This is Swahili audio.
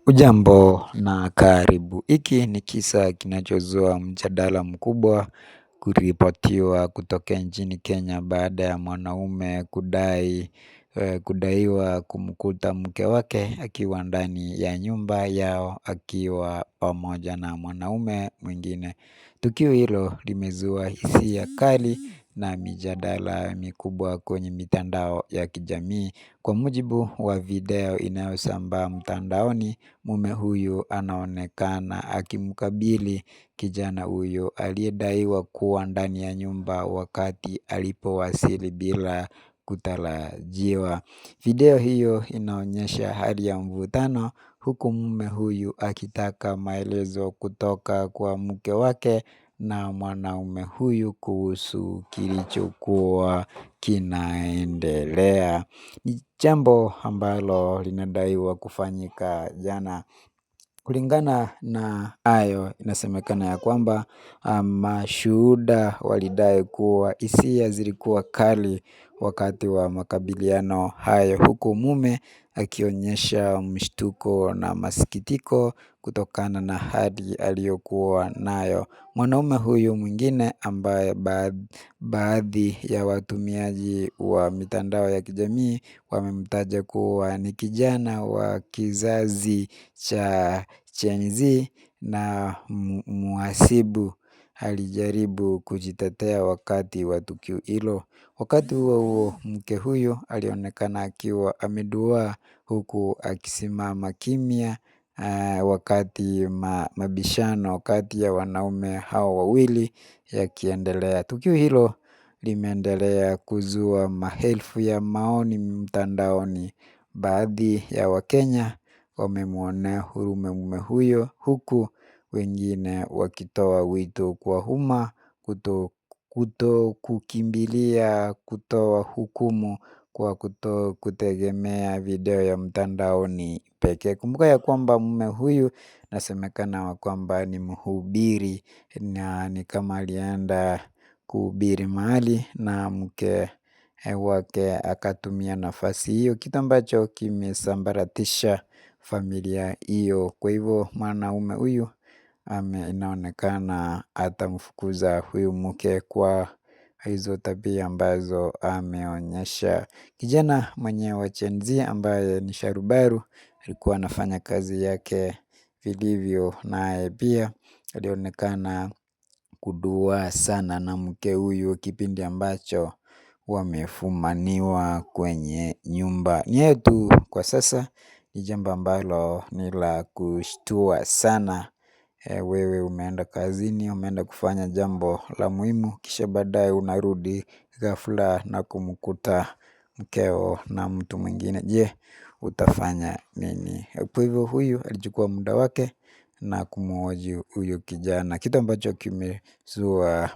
Ujambo na karibu. Hiki ni kisa kinachozua mjadala mkubwa kuripotiwa kutokea nchini Kenya baada ya mwanaume kudaiwa kumkuta mke wake akiwa ndani ya nyumba yao akiwa pamoja na mwanaume mwingine. Tukio hilo limezua hisia kali na mijadala mikubwa kwenye mitandao ya kijamii. Kwa mujibu wa video inayosambaa mtandaoni, mume huyu anaonekana akimkabili kijana huyu aliyedaiwa kuwa ndani ya nyumba wakati alipowasili bila kutarajiwa. Video hiyo inaonyesha hali ya mvutano huku mume huyu akitaka maelezo kutoka kwa mke wake na mwanaume huyu kuhusu kilichokuwa kinaendelea. Ni jambo ambalo linadaiwa kufanyika jana. Kulingana na hayo inasemekana ya kwamba mashuhuda walidai kuwa hisia zilikuwa kali wakati wa makabiliano hayo, huku mume akionyesha mshtuko na masikitiko kutokana na hali aliyokuwa nayo. Mwanaume huyu mwingine ambaye baadhi ya watumiaji wa mitandao ya kijamii wamemtaja kuwa ni kijana wa kizazi cha Gen Z na mhasibu alijaribu kujitetea wakati wa tukio hilo. Wakati huo huo, mke huyo alionekana akiwa ameduwaa huku akisimama kimya wakati mabishano kati ya wanaume hao wawili yakiendelea. Tukio hilo limeendelea kuzua maelfu ya maoni mtandaoni. Baadhi ya wakenya wamemwonea huruma mume huyo huku wengine wakitoa wito kwa umma kutokukimbilia kutoa hukumu kwa kutegemea video ya mtandaoni pekee. Kumbuka ya kwamba mume huyu inasemekana kwamba ni mhubiri na ni kama alienda kuhubiri mahali na mke wake akatumia nafasi hiyo, kitu ambacho kimesambaratisha familia hiyo. Kwa hivyo mwanaume huyu inaonekana atamfukuza huyu mke kwa hizo tabia ambazo ameonyesha. Kijana mwenye wa Gen Z ambaye ni sharubaru alikuwa anafanya kazi yake vilivyo, naye pia alionekana kuduwaa sana na mke huyu kipindi ambacho wamefumaniwa kwenye nyumba. Ni hayo tu kwa sasa, ni jambo ambalo ni la kushtua sana. Wewe umeenda kazini, umeenda kufanya jambo la muhimu, kisha baadaye unarudi ghafla na kumkuta mkeo na mtu mwingine. Je, utafanya nini? Kwa hivyo huyu alichukua muda wake na kumhoji huyu kijana, kitu ambacho kimezua